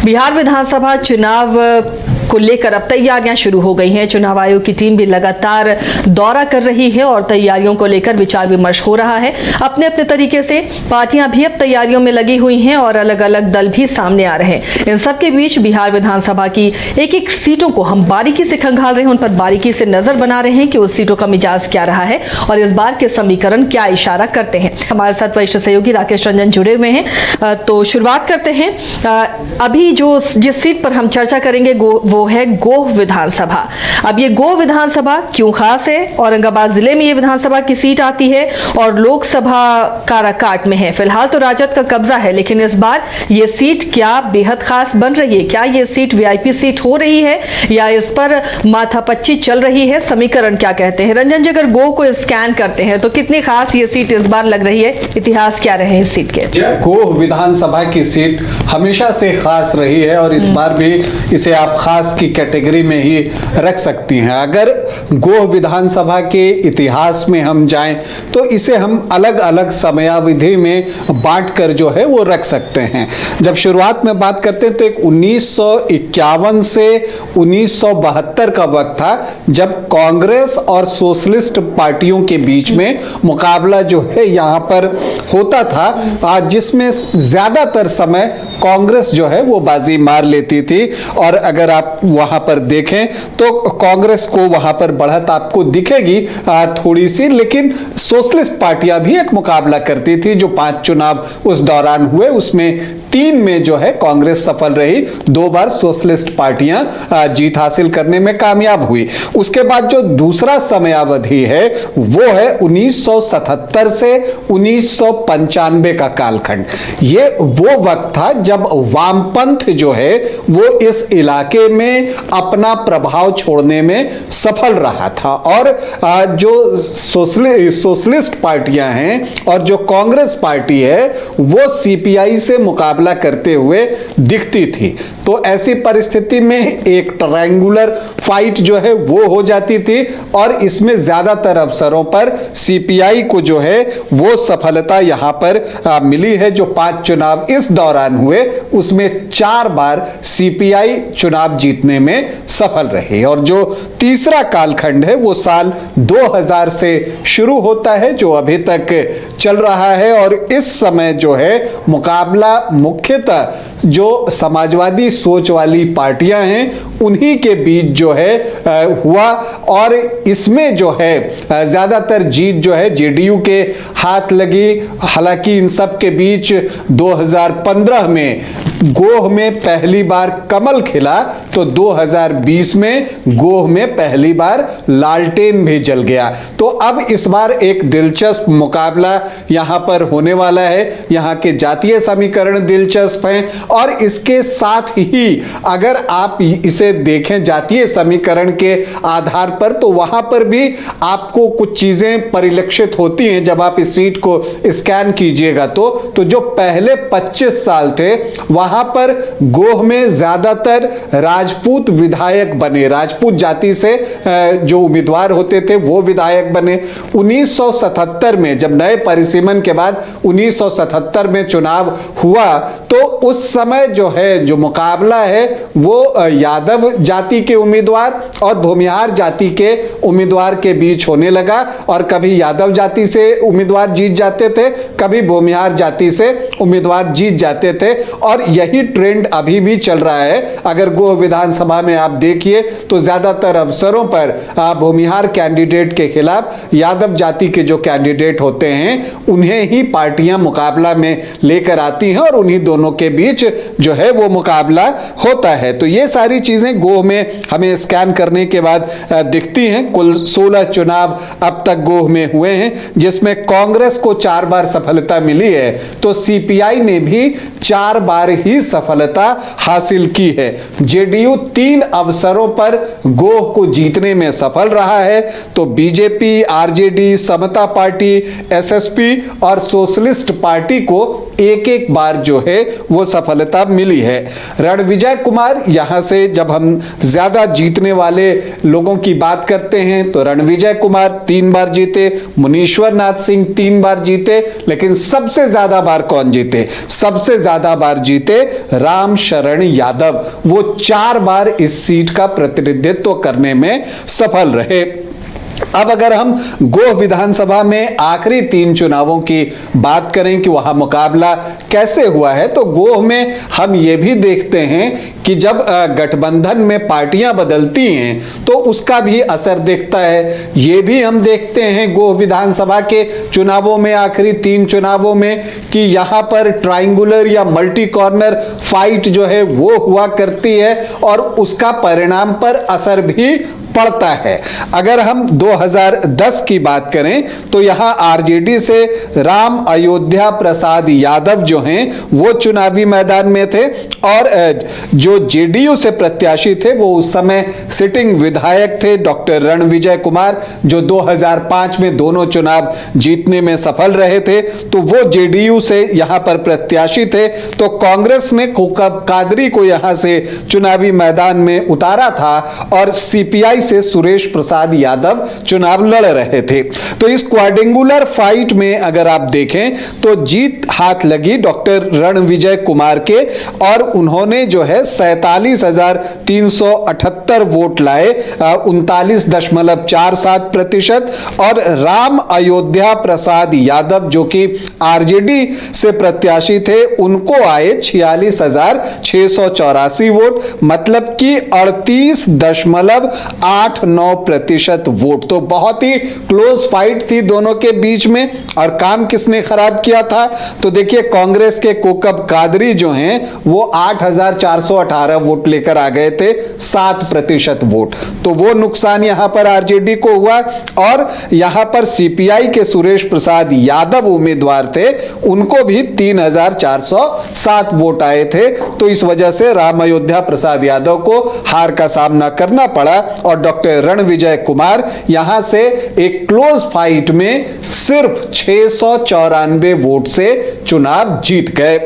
बिहार विधानसभा चुनाव को लेकर अब तैयारियां शुरू हो गई हैं। चुनाव आयोग की टीम भी लगातार दौरा कर रही है और तैयारियों को लेकर विचार विमर्श हो रहा है। अपने अपने तरीके से पार्टियां भी अब तैयारियों में लगी हुई हैं और अलग अलग दल भी सामने आ रहे हैं। इन सब के बीच बिहार विधानसभा की एक एक सीटों को हम बारीकी से खंगाल रहे हैं, उन पर बारीकी से नजर बना रहे हैं कि उस सीटों का मिजाज क्या रहा है और इस बार के समीकरण क्या इशारा करते हैं। हमारे साथ वरिष्ठ सहयोगी राकेश रंजन जुड़े हुए हैं। तो शुरुआत करते हैं। अभी जिस सीट पर हम चर्चा करेंगे वो है गोह विधानसभा। अब ये गोह विधानसभा क्यों खास है? औरंगाबाद जिले में ये विधानसभा की सीट आती है और लोकसभा काराकाट में है। फिलहाल तो राजद का कब्जा है, लेकिन इस बार ये सीट क्या बेहद खास बन रही है? क्या ये सीट वीआईपी सीट हो रही है या इस पर माथापच्ची चल रही है? समीकरण क्या कहते हैं? रंजन जी, अगर गोह को स्कैन करते हैं तो कितनी खास ये सीट इस बार लग रही है? इतिहास क्या रहे इस सीट के? गोह विधानसभा की सीट हमेशा से खास रही है और इस बार भी इसे आप खास की कैटेगरी में ही रख सकती हैं। अगर गोह विधानसभा के इतिहास में हम जाएं तो इसे हम अलग अलग समयावधि में बांटकर जो है वो रख सकते हैं। जब शुरुआत में बात करते हैं तो एक 1951 से 1972 का वक्त था जब कांग्रेस और सोशलिस्ट पार्टियों के बीच में मुकाबला जो है यहाँ पर होता था, जिसमें ज्यादातर समय कांग्रेस जो है वो बाजी मार लेती थी। और अगर आप वहां पर देखें तो कांग्रेस को वहां पर बढ़त आपको दिखेगी थोड़ी सी, लेकिन सोशलिस्ट पार्टियां भी एक मुकाबला करती थी। जो 5 चुनाव उस दौरान हुए उसमें 3 में जो है कांग्रेस सफल रही, 2 बार सोशलिस्ट पार्टियां जीत हासिल करने में कामयाब हुई। उसके बाद जो दूसरा समयावधि है वो है 1977 से 1995 का कालखंड। ये वो वक्त था जब वामपंथ जो है वो इस इलाके में अपना प्रभाव छोड़ने में सफल रहा था और जो सोशलिस्ट पार्टियां हैं और जो कांग्रेस पार्टी है वो सीपीआई से मुकाबला करते हुए दिखती थी। तो ऐसी परिस्थिति में एक ट्रायंगुलर फाइट जो है वो हो जाती थी और इसमें ज्यादातर अवसरों पर सीपीआई को जो है वो सफलता यहां पर मिली है। जो 5 चुनाव इस दौरान हुए उसमें 4 बार सीपीआई चुनाव जीतने में सफल रहे। और जो तीसरा कालखंड है वो साल 2000 से शुरू होता है जो अभी तक चल रहा है और इस समय जो है मुकाबला मुख्यतः जो समाजवादी सोच वाली पार्टियां हैं उन्हीं के बीच जो है हुआ और इसमें जो है ज्यादातर जीत जो है जेडीयू के हाथ लगी। हालांकि इन सब के बीच 2015 में गोह में पहली बार कमल खिला तो 2020 में गोह में पहली बार लालटेन भी जल गया। तो अब इस बार एक दिलचस्प मुकाबला यहां पर होने वाला है। यहां के जातीय समीकरण दिलचस्प हैं और इसके साथ ही अगर आप इसे देखें जातीय समीकरण के आधार पर तो वहां पर भी आपको कुछ चीजें परिलक्षित होती हैं। जब आप इस सीट को स्कैन कीजिएगा तो जो पहले 25 साल थे वहां पर गोह में ज्यादातर राजपूत विधायक बने, राजपूत जाति से जो उम्मीदवार होते थे वो विधायक बने। 1977 में जब नए परिसीमन के बाद 1977 में चुनाव हुआ तो उस समय जो है जो मुकाबला है वो यादव जाति के उम्मीदवार और भूमिहार जाति के उम्मीदवार के बीच होने लगा और कभी यादव जाति से उम्मीदवार जीत जाते थे, कभी भूमिहार जाति से उम्मीदवार जीत जाते थे और यही ट्रेंड अभी भी चल रहा है। अगर गोह विधानसभा में आप देखिए तो ज्यादातर अवसरों पर भूमिहार कैंडिडेट के खिलाफ यादव जाति के जो कैंडिडेट होते हैं उन्हें ही पार्टियां मुकाबला में लेकर आती हैं और उन्हीं दोनों के बीच जो है वो मुकाबला होता है। तो ये सारी चीजें गोह में हमें स्कैन करने के बाद दिखती हैं। कुल 16 चुनाव अब तक गोह में हुए हैं जिसमें कांग्रेस को 4 बार सफलता मिली है तो सीपीआई ने भी 4 बार ही सफलता हासिल की है। जेडीयू 3 अवसरों पर गोह को जीतने में सफल रहा है तो बीजेपी, आरजेडी, समता पार्टी, एसएसपी और सोशलिस्ट पार्टी को एक एक बार जो है वो सफलता मिली है। रणविजय कुमार, यहां से जब हम ज्यादा जीतने वाले लोगों की बात करते हैं तो रणविजय कुमार 3 बार जीते, मुनीश्वर नाथ सिंह 3 बार जीते, लेकिन सबसे ज्यादा बार कौन जीते? सबसे ज्यादा बार जीते राम शरण यादव। वो 4 बार इस सीट का प्रतिनिधित्व करने में सफल रहे। अब अगर हम गोह विधानसभा में आखिरी 3 चुनावों की बात करें कि वहां मुकाबला कैसे हुआ है, तो गोह में हम ये भी देखते हैं कि जब गठबंधन में पार्टियां बदलती हैं तो उसका भी असर दिखता है। ये भी हम देखते हैं गोह विधानसभा के चुनावों में, आखिरी 3 चुनावों में, कि यहां पर ट्रायंगुलर या मल्टी कॉर्नर फाइट जो है वो हुआ करती है और उसका परिणाम पर असर भी पड़ता है। अगर हम 2010 की बात करें तो यहां आरजेडी से राम अयोध्या प्रसाद यादव जो हैं वो चुनावी मैदान में थे और जो जेडीयू से प्रत्याशी थे वो उस समय सिटिंग विधायक थे डॉक्टर रणविजय कुमार, जो 2005 में दोनों चुनाव जीतने में सफल रहे थे, तो वो जेडीयू से यहां पर प्रत्याशी थे। तो कांग्रेस ने कोकब कादरी को यहां से चुनावी मैदान में उतारा था और सीपीआई से सुरेश प्रसाद यादव चुनाव लड़ रहे थे। तो इस क्वाड्रेंगुलर फाइट में अगर आप देखें तो जीत हाथ लगी डॉक्टर रणविजय कुमार के और उन्होंने जो है 47,378 वोट लाए, 39.47%, और राम अयोध्या प्रसाद यादव जो कि आरजेडी से प्रत्याशी थे उनको आए 46,684 वोट, मतलब कि 38.89% वोट। तो बहुत ही क्लोज फाइट थी दोनों के बीच में। और काम किसने खराब किया था? तो देखिए, कांग्रेस के कोकब कादरी जो हैं वो 8,418 वोट लेकर आ गए थे, 7% वोट। तो वो नुकसान यहां पर आरजेडी को हुआ। और यहां पर सीपीआई के सुरेश प्रसाद यादव उम्मीदवार थे, उनको भी 3,407 वोट आए थे। तो इस वजह से राम अयोध्या प्रसाद यादव को हार का सामना करना पड़ा और डॉक्टर रणविजय कुमार यहां से एक क्लोज फाइट में सिर्फ 694 वोट से चुनाव जीत गए।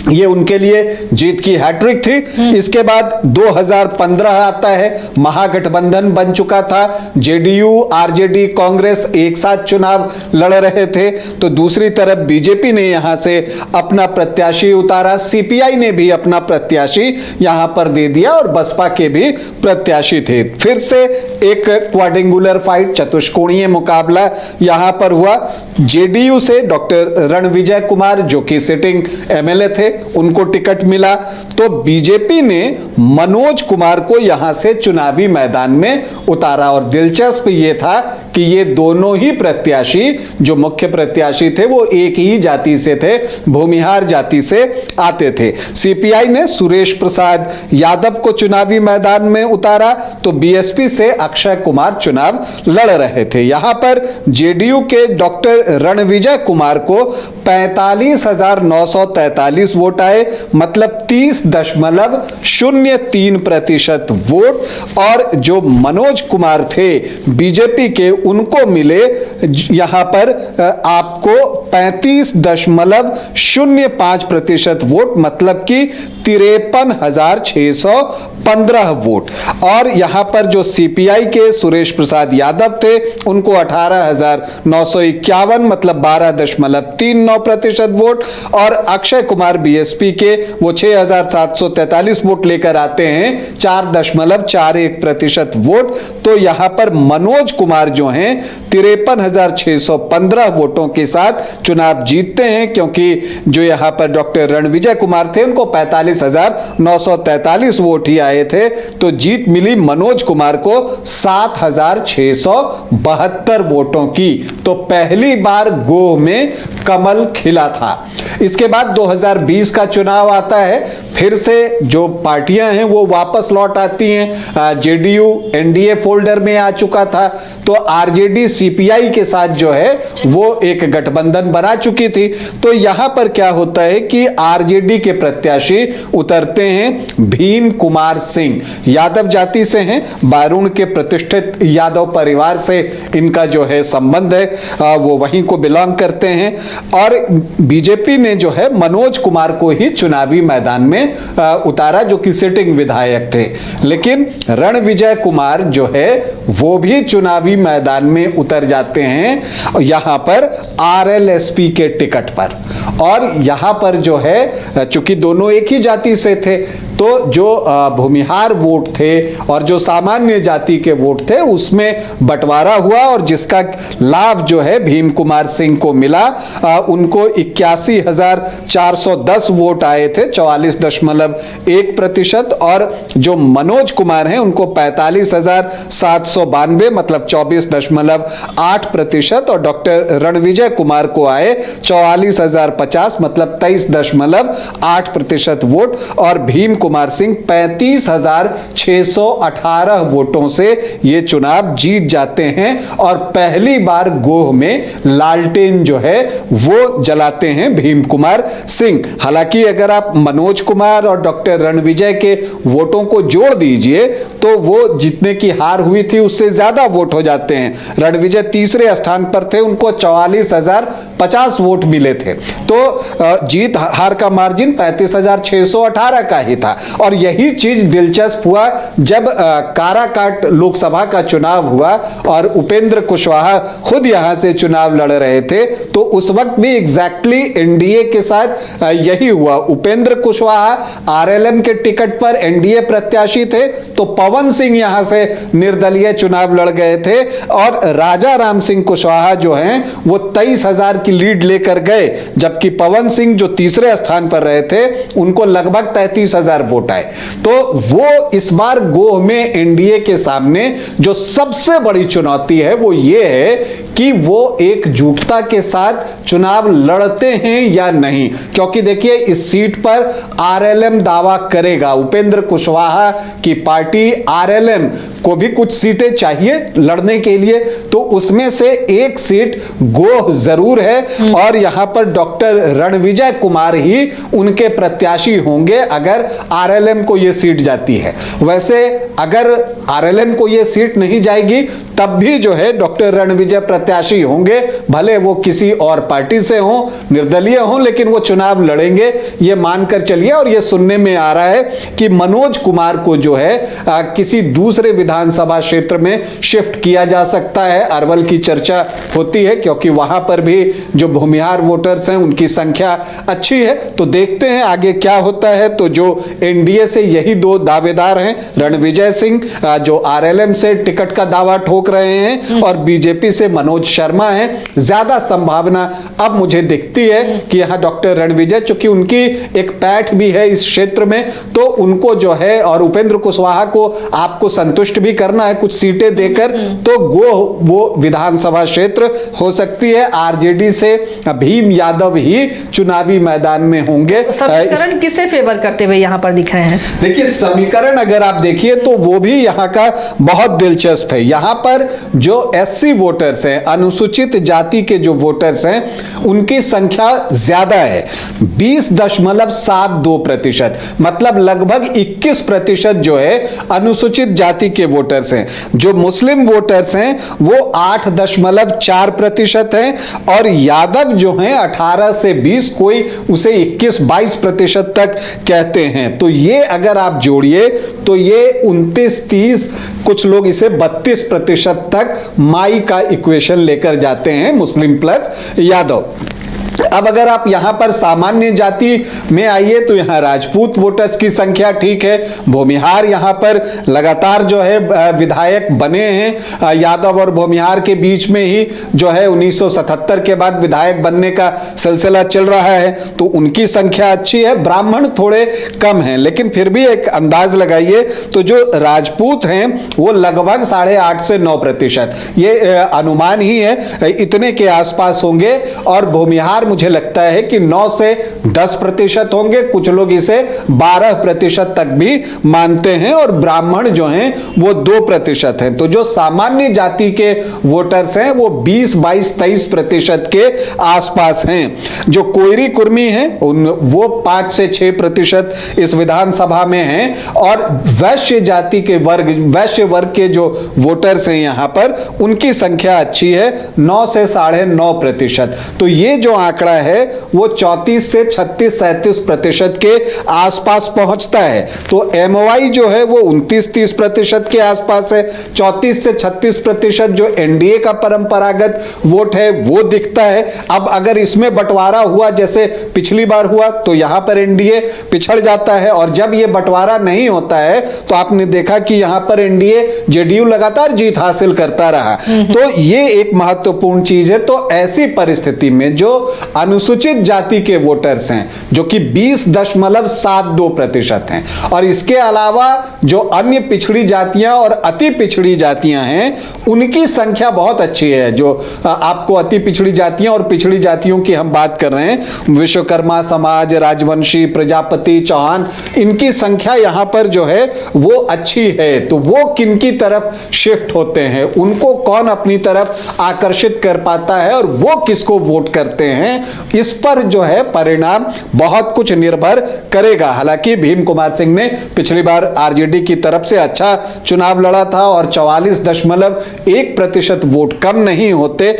ये उनके लिए जीत की हैट्रिक थी। इसके बाद 2015 आता है, महागठबंधन बन चुका था, जेडीयू आरजेडी कांग्रेस एक साथ चुनाव लड़ रहे थे। तो दूसरी तरफ बीजेपी ने यहां से अपना प्रत्याशी उतारा, सीपीआई ने भी अपना प्रत्याशी यहां पर दे दिया और बसपा के भी प्रत्याशी थे। फिर से एक क्वाड्रेंगुलर फाइट, चतुष्कोणीय मुकाबला यहां पर हुआ। जेडीयू से डॉक्टर रणविजय कुमार जो कि सिटिंग एमएलए थे, उनको टिकट मिला। तो बीजेपी ने मनोज कुमार को यहां से चुनावी मैदान में उतारा। और दिलचस्प यह था कि ये दोनों ही प्रत्याशी, जो मुख्य प्रत्याशी थे, वो एक ही जाति से थे, भूमिहार जाति से आते थे। सीपीआई ने सुरेश प्रसाद यादव को चुनावी मैदान में उतारा, तो बीएसपी से अक्षय कुमार चुनाव लड़ रहे थे। यहां पर जेडीयू के डॉक्टर रणविजय कुमार को 45,943 वोट आए, मतलब 30.03% वोट। और जो मनोज कुमार थे बीजेपी के, उनको मिले यहां पर आपको 35.05% वोट, मतलब कि 53,615 वोट। और यहां पर जो सीपीआई के सुरेश प्रसाद यादव थे, उनको 18,951, मतलब 12.39% वोट। और अक्षय कुमार बीएसपी के वो 6,743 वोट लेकर आते हैं, 4.41% वोट। तो यहां पर मनोज कुमार जो हैं 53,615 वोटों के साथ चुनाव जीतते हैं, क्योंकि जो यहां पर डॉक्टर रणविजय कुमार थे उनको 45,943 वोट ही आए थे। तो जीत मिली मनोज कुमार को 7,672 वोटों की। तो पहली बार गोह में कमल खिला था। इसके बाद 2020 का चुनाव आता है, फिर से जो पार्टियां हैं वो वापस लौट आती हैं। जेडीयू एनडीए फोल्डर में आ चुका था, तो आरजेडी सीपीआई के साथ जो है वो एक गठबंधन बना चुकी थी। तो यहां पर क्या होता है कि आरजेडी के प्रत्याशी उतरते हैं भीम कुमार सिंह, यादव जाति से हैं, बारूण के प्रतिष्ठित यादव परिवार से इनका जो है संबंध है, वो वहीं को बिलोंग करते हैं। और बीजेपी ने जो है मनोज कुमार को ही चुनावी मैदान में उतारा जो कि सिटिंग विधायक थे। लेकिन रणविजय कुमार जो है वो भी चुनावी मैदान में उतर जाते हैं यहां पर आरएलएसपी के टिकट पर। और यहां पर जो है चूंकि दोनों एक ही जाति से थे तो जो भूमिहार वोट थे और जो सामान्य जाति के वोट थे उसमें बंटवारा हुआ और जिसका लाभ जो है भीम कुमार सिंह को मिला। उनको 81,410 वोट आए थे, 44.1%। और जो मनोज कुमार हैं उनको 45,792 मतलब 24.8%। और डॉक्टर रणविजय कुमार को आए 44,050 मतलब 23.8% वोट। और भीम कुमार सिंह 35,618 वोटों से ये चुनाव जीत जाते हैं और पहली बार गोह में लालटेन जो है वो जलाते हैं भीम कुमार सिंह। हालांकि अगर आप मनोज कुमार और डॉक्टर रणविजय के वोटों को जोड़ दीजिए तो वो जितने की हार हुई थी उससे ज्यादा वोट हो जाते हैं। रणविजय तीसरे स्थान पर थे, उनको 44,050 वोट मिले थे। तो जीत हार का मार्जिन 35,618 का ही था। और यही चीज दिलचस्प हुआ जब काराकाट लोकसभा का चुनाव हुआ और उपेंद्र कुशवाहा खुद यहां से चुनाव लड़ रहे थे। तो उस वक्त भी एग्जैक्टली एनडीए के साथ यही हुआ। उपेंद्र कुशवाहा आरएलएम के टिकट पर एनडीए प्रत्याशी थे तो पवन सिंह यहां से निर्दलीय चुनाव लड़ गए थे और राजा राम सिंह कुशवाहा जो हैं वो 23,000 की लीड लेकर गए, जबकि पवन सिंह जो तीसरे स्थान पर रहे थे उनको लगभग 33,000 वोट आए। तो वो इस बार गोह में एनडीए के सामने जो सबसे बड़ी चुनौती है वो ये है कि वो एकजुटता के साथ चुनाव लड़ते हैं या नहीं। क्योंकि देखिए इस सीट पर आरएलएम दावा करेगा, उपेंद्र कुशवाहा की पार्टी आरएलएम को भी कुछ सीटें चाहिए लड़ने के लिए, तो उसमें से एक सीट गोह जरूर है और यहां पर डॉक्टर रणविजय कुमार ही उनके प्रत्याशी होंगे अगर आरएलएम को यह सीट जाती है। वैसे अगर आरएलएम को यह सीट नहीं जाएगी तब भी जो है डॉक्टर रणविजय प्रत्याशी होंगे, भले वो किसी और पार्टी से हों, निर्दलीय हों, लेकिन वो चुनाव लड़ेंगे ये मानकर चलिए। और ये सुनने में आ रहा है कि मनोज कुमार को जो है किसी दूसरे विधानसभा क्षेत्र में शिफ्ट किया जा सकता है। अरवल की चर्चा होती है क्योंकि वहां पर भी जो भूमिहार वोटर्स हैं उनकी संख्या अच्छी है। तो देखते हैं आगे क्या होता है। तो जो एनडीए से यही दो दावेदार हैं, रणविजय सिंह जो आरएलएम से टिकट का दावा ठोक रहे हैं और बीजेपी से मनोज शर्मा है। ज्यादा संभावना अब मुझे दिखती है कि यहां डॉक्टर रणविजय, चूंकि उनकी एक पैठ भी है इस क्षेत्र में, तो उनको जो है और उपेंद्र कुशवाहा को आपको संतुष्ट भी करना है कुछ सीटें देकर, तो वो विधानसभा क्षेत्र हो सकती है आरजेडी से भीम यादव ही चुनावी मैदान में होंगे। समीकरण किसे फेवर करते हुए यहां पर दिख रहे हैं? देखिए समीकरण अगर आप देखिए तो वो भी यहां का बहुत दिलचस्प है। यहां पर जो एससी वोटर्स हैं, अनुसूचित जाति के जो वोटर्स हैं, उनकी संख्या ज्यादा है, 20.72%, मतलब लगभग 21% जो है अनुसूचित जाति के वोटर्स हैं। जो मुस्लिम वोटर्स हैं वो 8.4% हैं और यादव जो हैं 18 से 20, कोई उसे 21-22% तक कहते हैं। तो ये अगर आप जोड़िए तो ये 29-30, कुछ लोग इसे 32% तक माई का इक्वेशन लेकर जाते हैं, मुस्लिम प्लस यादव। अब अगर आप यहां पर सामान्य जाति में आइए तो यहां राजपूत वोटर्स की संख्या ठीक है, भूमिहार यहां पर लगातार जो है विधायक बने हैं, यादव और भूमिहार के बीच में ही जो है 1977 के बाद विधायक बनने का सिलसिला चल रहा है, तो उनकी संख्या अच्छी है। ब्राह्मण थोड़े कम हैं, लेकिन फिर भी एक अंदाज लगाइए तो जो राजपूत हैं वो लगभग 8.5 से 9%, ये अनुमान ही है, इतने के आसपास होंगे। और भूमिहार मुझे लगता है कि 9 से 10% होंगे, कुछ लोग इसे 12% तक भी मानते हैं। और ब्राह्मण जो हैं वो 2% हैं। तो जो सामान्य जाति के वोटर्स हैं वो 20-22-23% के आसपास हैं। जो कोयरी कुर्मी हैं वो 5 से 6% इस विधानसभा में हैं। और वैश्य जाति के वर्ग, वैश्य वर्ग के जो वोटर्स हैं यहां पर, उनकी संख्या अच्छी है, 9 से 9.5%। तो ये जो आंकड़ा आंकड़ा है वो 34 से 36-37% के आसपास पहुंचता है। तो एमओआई जो है वो 29-30% के आसपास है। 34 से 36% जो एनडीए का परंपरागत वोट है वो दिखता है। अब अगर इसमें बंटवारा हुआ जैसे पिछली बार हुआ तो यहां पर एनडीए पिछड़ जाता है, और जब यह बंटवारा नहीं होता है तो आपने देखा कि यहां पर एनडीए जेडीयू लगातार जीत हासिल करता रहा। तो ये एक महत्वपूर्ण चीज है। तो ऐसी परिस्थिति में जो अनुसूचित जाति के वोटर्स हैं जो कि 20.72% हैं, और इसके अलावा जो अन्य पिछड़ी जातियां और अति पिछड़ी जातियां हैं उनकी संख्या बहुत अच्छी है। जो आपको अति पिछड़ी जातियां और पिछड़ी जातियों की हम बात कर रहे हैं, विश्वकर्मा समाज, राजवंशी, प्रजापति, चौहान, इनकी संख्या यहां पर जो है वो अच्छी है। तो वो किनकी तरफ शिफ्ट होते हैं, उनको कौन अपनी तरफ आकर्षित कर पाता है और वो किसको वोट करते हैं, इस पर जो है परिणाम बहुत कुछ निर्भर करेगा। हालांकि भीम कुमार सिंह ने पिछली बार आरजेडी की तरफ से अच्छा चुनाव लड़ा था और 44.1% वोट, कम नहीं होते,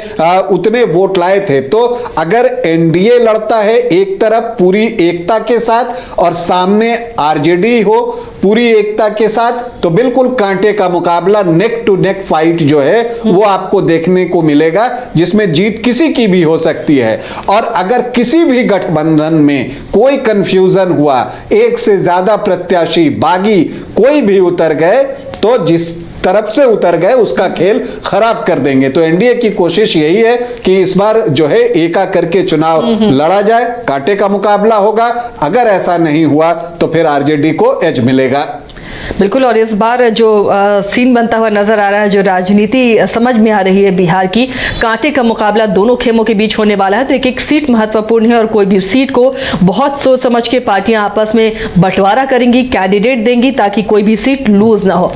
उतने वोट लाए थे। तो अगर एनडीए लड़ता है एक तरफ पूरी एकता के साथ और सामने आरजेडी हो पूरी एकता के साथ, तो बिल्कुल कांटे का मुकाबला, नेक टू नेक फाइट जो है वो आपको देखने को मिलेगा, जिसमें जीत किसी की भी हो सकती है। और अगर किसी भी गठबंधन में कोई कंफ्यूजन हुआ, एक से ज्यादा प्रत्याशी बागी कोई भी उतर गए, तो जिस तरफ से उतर गए उसका खेल खराब कर देंगे। तो एनडीए की कोशिश यही है कि इस बार जो है एका करके चुनाव लड़ा जाए, कांटे का मुकाबला होगा। अगर ऐसा नहीं हुआ तो फिर आरजेडी को एज मिलेगा। बिल्कुल। और इस बार जो सीन बनता हुआ नजर आ रहा है, जो राजनीति समझ में आ रही है बिहार की, कांटे का मुकाबला दोनों खेमों के बीच होने वाला है। तो एक एक सीट महत्वपूर्ण है और कोई भी सीट को बहुत सोच समझ के पार्टियां आपस में बंटवारा करेंगी, कैंडिडेट देंगी ताकि कोई भी सीट लूज ना हो।